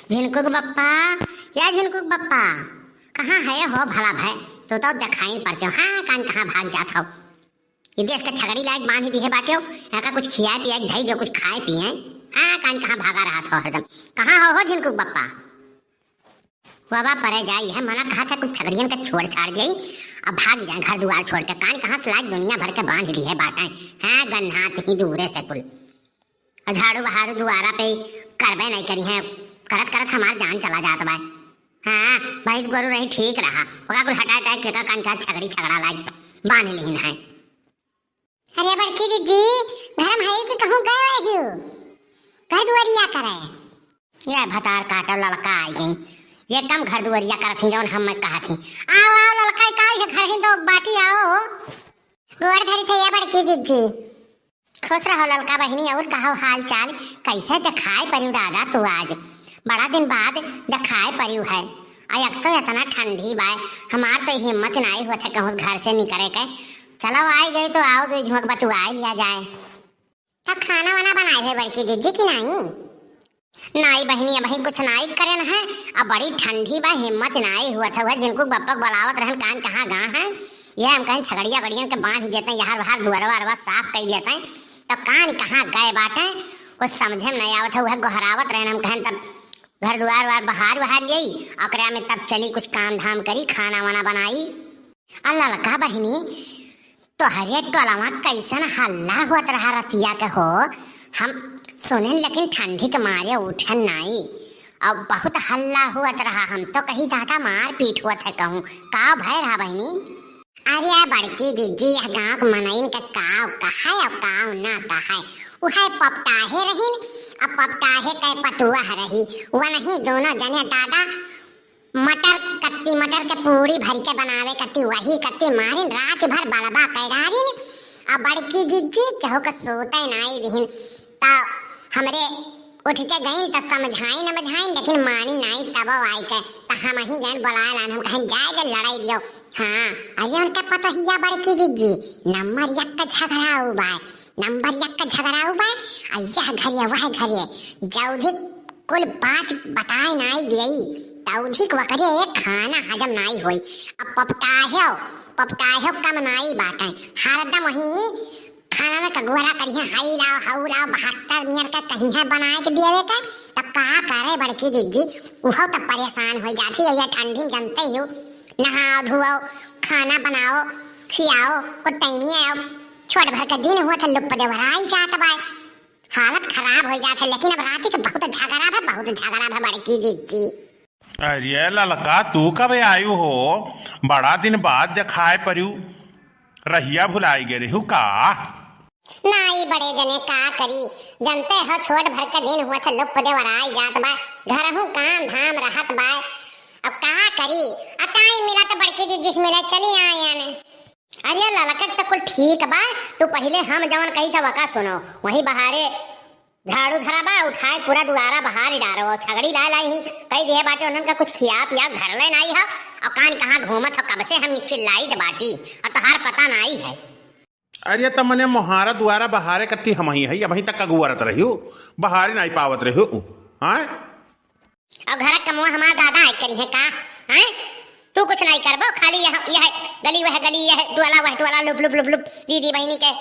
झिनकुक बप्पा, या झिनकुक बप्पा, कहाँ है हो भला भाई? तो दिखाई नहीं पड़ते हो। हाँ, कान कहाँ भाग जात हो? ये देश के छगड़ी लायक बांध ही दिए बाटे हो। यहाँ का कुछ खिया पिया धई दो, कुछ खाए पिए। हाँ, कान कहाँ भागा रहा था हरदम? कहाँ हो झिनकुक बप्पा? बाबा परे जाई है, मना कहा था कुछ छगड़ियन का छोड़ छाड़ गई, अब भाग जाए घर दुआर छोड़ के। कान कहाँ से लायक दुनिया भर के बांध दी है बाटें। हाँ, गन्हात ही दूरे से कुल झाड़ू बहारू दुआरा पे करबे नहीं करी है, करत करत हमार जान चला जात बा। हाँ, भैंस गोरू रही ठीक रहा, ओका कुल हटा हटा के कान का छगड़ी छगड़ा लायक बांध लीन है। अरे बड़की दीदी, घर में है कि कहूँ गए हो? घर दुआरिया करे ये भतार काटो ललका आई गई, ये कम घर दुआरिया करत थी जौन हम कहा थी। आओ आओ ललका का घर ही तो बाटी आओ गोर धरी थे ये बड़की दीदी। खुश रहो ललका बहनी, और कहो हाल चाल कैसे? दिखाए परियो दादा तू आज बड़ा दिन बाद दिखाए परियो है। अब तो इतना ठंडी बा, हमार तो हिम्मत नहीं हुआ था कहूँ घर से निकले के। चलो आई गई तो आओ दो झोंक बतुआ लिया जाए। तब खाना वाना बनाए थे बड़की दीदी की नहीं? नाई बहनी अब कुछ नाई करन है, अब बड़ी ठंडी बा, हिम्मत नाई हुआ था। वह जिनको बप्पा बुलावत रहन कान कहाँ गा है, ये हम कहीं छगड़िया गड़ियन के बांध देते हैं, यहाँ बाहर दुआरवा साफ कर देते हैं, तो कान कहाँ गए बाटे कुछ समझे में नहीं आवत है। वह गोहरावत रहन, हम कहें तब घर दुआर वार बहार बहार यही अकरा में तब चली कुछ काम धाम करी, खाना वाना बनाई। अल्लाह लका बहनी तो हरे टोलावा कैसन हल्ला हुआ रहा रतिया के हो, हम सुने लेकिन ठंडी के मारे उठन नहीं। अब बहुत हल्ला हुआ रहा, हम तो कहीं दादा मार पीट हुआ था कहूँ का भय रहा बहनी। अरे बड़की दीदी गाँव मनइन के काव कहा अब काव ना कहा वह पपटाहे रही, अब पपटाहे के पटुआ रही वह नहीं दोनों जने दादा मटर के पूरी भर के बनावे कत्ती वही कत्ती मारिन रात भर बलबा कैरारिन। अब बड़की दीदी केहू के सोते नहीं रहीन, तो हमरे उठ के गईन तो समझाई न मझाइन लेकिन मानी नहीं, तब आई के तो हम ही गए बुलाए लान, हम कहें जाए दे लड़ाई दियो। हाँ, अरे उनके पता ही बड़की दीदी नंबर एक का झगड़ाऊ बा, नंबर एक का झगड़ाऊ बा। यह घरिया वह घरिया जौधी कुल बात बताए नहीं दियई, तौधी वकरे खाना हजम नहीं हुई। अब पपटाहे कम नहीं बाटे, हरदम वही खाना में कगुरा करिए हाई लाओ हाउ लाओ 72 मिनट का कहीं है बनाए के दिए का, तब का करे बड़की दीदी उहो तब परेशान हो जाती है। ठंडी में जानते हो, नहाओ धुओ खाना बनाओ खियाओ को टाइम आओ, छोट भर का दिन हुआ था लुप देवराई जात बा, हालत खराब हो जाता। लेकिन अब रात के बहुत झगड़ा है बड़की दीदी। अरे ललका तू कब आयु हो? बड़ा दिन बाद दिखाए परियो, रहिया भुलाई गए रहू का? नहीं बड़े जने का करी, जानते हो छोट भर का दिन हुआ था लुप देवराई जात बा, घर हूँ काम धाम रहत बा, अब का करी? अब टाइम मिला तो बड़की दीदी से मिले चली आए ने। अरे ललका तो कुल ठीक बा, तू पहले हम जवन कही था वका सुनो, वही बहारे झाड़ू धरा बा उठाए पूरा दुआरा बाहर ही डारो, छगड़ी ला लाई कई दिए बाटे उन्होंने कुछ खिया पिया घर ले नहीं है। और कान कहाँ घूमत हो कब से हम चिल्लाई दे बाटी और तोहार पता नहीं है। अरे तब मने मोहारा दुआरा बहारे कत्ती हम ही है, अभी तक अगुआरत रही हो, बहारे नहीं पावत रही हो। हाँ, और घर कमुआ हमारा दादा है करी है का? हैं तू कुछ नहीं करबो, खाली यह गली वह गली यह टोला लुप लुप लुप लुप दीदी बहनी के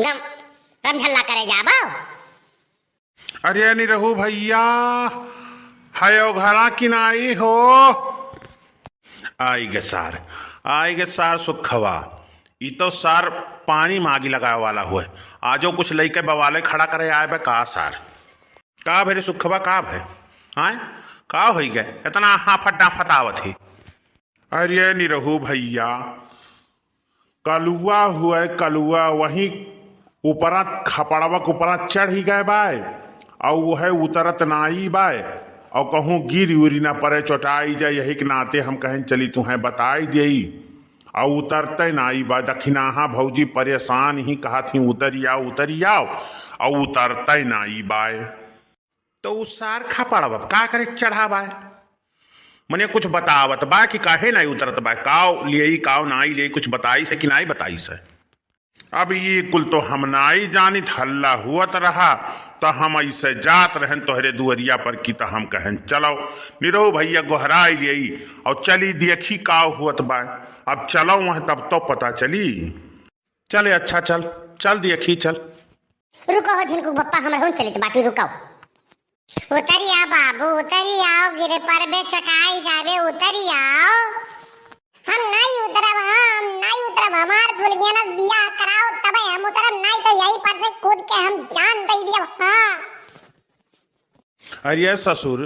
गम रमझल्ला करे जाबो। अरे नहीं रहू भैया है घरा की नाई हो, आई गे सार सुखवा ई तो सार पानी मांगी लगाए वाला हुआ है, आजो कुछ लइके बवाले खड़ा करे आए बे का सार का भेरे सुखवा का भे? हाँ का हो गए इतना हाफटा फटावत ही? अरे नहीं रहू भैया कलुआ हुआ कलुआ वही ऊपरा खपड़वा के ऊपरा चढ़ ही गए बाय, और वह उतरत नाई बाय, और कहूँ गिर उरी ना पड़े चोटाई जाए, यही के नाते हम कहें चली तुम्हें बताई दे, और उतरते नाई बा। दखिनाहा भौजी परेशान ही कहा थी उतरी आओ और उतरते नाई बाय, तो उस सार खपड़वा का करे चढ़ा बाय, मने कुछ बतावत बा कि काहे नहीं उतरत बा, काव लिए काव नाई ले कुछ बताई से कि नहीं बताई से। अब ये कुल तो हम नाई जानित हल्ला हुआ रहा, तो हम ऐसे जात रहन तोहरे दुअरिया पर की तो हम कहन चलो निरो भैया गोहराई यही और चली देखी का हुत बा। अब चलो वह तब तो पता चली। चले अच्छा चल चल देखी चल। रुको हो झिनकू बप्पा हमर हुन चलित बाटी रुको। उतरिया बाबू उतरी आओ गिरे पर बे चटाई जावे उतरी आओ। हम नहीं उतरब हम नहीं उतरब हमार फूल गया ना बियाह कराओ तबे हम उतरब नहीं तो यही पर से कूद के हम जान दे दिया। हाँ अरे ससुर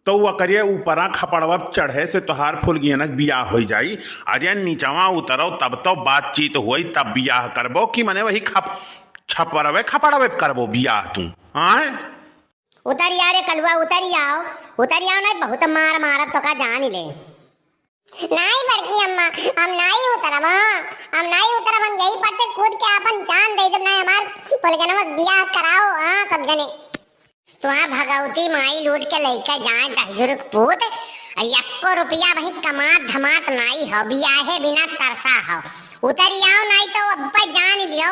तो वो करिए ऊपरा खपड़वा चढ़े से तोहार फूल गियनक बियाह हो जाई। अरे नीचवा उतरो तब तो बातचीत हुई तब बियाह करबो कि मने वही छपरवे खपड़वे करबो बियाह तू। हाँ उतरी आ रे कलुआ उतरी आओ नहीं बहुत मार मारब तो का जान ही ले। नहीं बड़की अम्मा हम नहीं उतरब हम नहीं उतरब हम यही पर से कूद के अपन जान दे देब ना हमार बोल के ना बियाह कराओ। हाँ सब जने तुहा भगवती माई लूट के लेके जाए दहजुरुक पूत एको रुपया वही कमात धमात नहीं हो बियाहे बिना तरसा हो। उतरी आओ नहीं तो अब जान लियो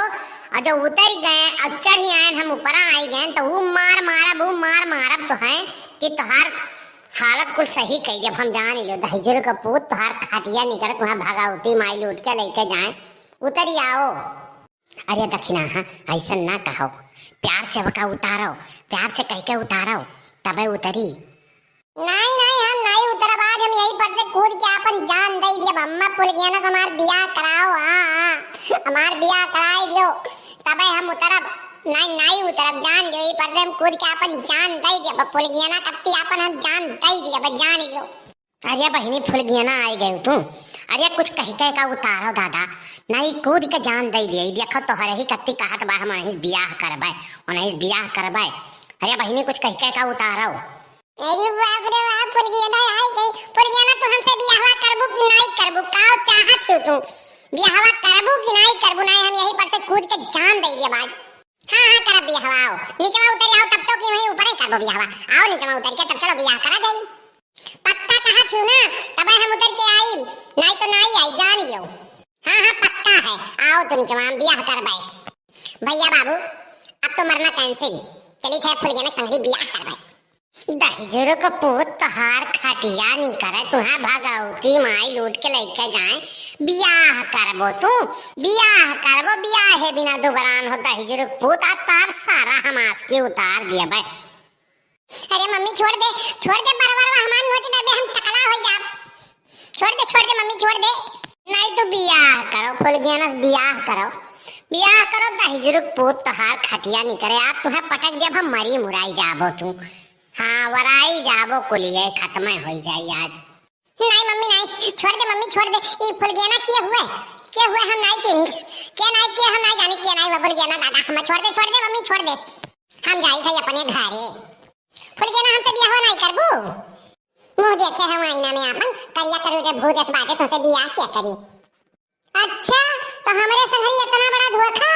और जो उतर गए और चढ़ी आए हम ऊपर आई गए तो वो मार मारब तो है कि तुहार हालत कुछ सही कही जब हम जान लो दहजुर का पूत तुहार खाटिया निकल तुहार भगावती माई लूट के लेके जाए उतरी आओ। अरे दक्षिणा हाँ ऐसा ना कहो प्यार से वका उतारो प्यार से कह के उतारो तबे उतरी। नहीं हम नहीं उतरब आज हम यही पर से कूद के अपन जान दे दिया। अम्मा पुल गया ना हमार बियाह कराओ। हाँ हमार बियाह कराई दियो तबे हम उतरब नहीं उतरब जान लो यही पर से हम कूद के अपन जान दे दिया। फुल गया ना कत्ती अपन हम जान दे दिया बस जान लो। अरे बहिनी फुल गया ना आई गए तू। अरे कुछ कह का उतारो दादा नहीं कूद के जान दे दिए देखो तो हरे ही कत्ती कहत बा हम नहीं बियाह करबे और नहीं बियाह करबे। अरे बहिनी कुछ कह का उतारो। अरे बाप रे बाप फुल गया ना आई गई फुल गया ना तू हमसे बियाह करबू कि नहीं करबू का चाहत हो तू बियाह करबू कि नहीं करबू। नहीं हम यही पर से कूद के जान दे दिया बाज। हाँ करब बियाह आओ नीचे उतर आओ तब तो कि वहीं ऊपर ही करबो बियाह आओ नीचे उतर के तब चलो बियाह करा गई। पक्का कहा थी ना तब हम उतर के आई नहीं तो नहीं आई जान लियो। हाँ पक्का है आओ तो नीचे हम बियाह करबे। भैया बाबू अब तो मरना कैंसिल चली थे फुल गया ना संगी बियाह करबे। दहजुर को पूत तोहार खटिया नहीं करे तुहा भगवती माई लूट के लेके जाए बियाह करबो तू बियाह करबो बियाह है बिना दुबरान हो दहजुर पूत आ तार सारा हमास के उतार दिया भाई। अरे मम्मी छोड़ दे बरबर हमान नोच दे हम टकला हो जा छोड़ दे मम्मी छोड़ दे। नहीं तो बियाह करो फुल गया ना बियाह करो दहजुर पूत तोहार खटिया नहीं करे आज तुहा पटक दे हम मरी मुराई जाबो तू। हाँ वराई जाबो कुलिए खत्म हो जाई आज। नहीं मम्मी नहीं छोड़ दे ये फुल गया ना किए हुए हम नहीं चिनी क्या हम नहीं जाने क्या नहीं फुल गया ना दादा हम छोड़ दे मम्मी छोड़ दे हम जाई थे अपने घरे फुल गया ना हमसे बियाह नहीं करबू। मुंह देखे हम आईना में अपन करिया करू रे भूत इस बातें तुमसे बियाह क्या करी। अच्छा तो हमारे संग इतना बड़ा धोखा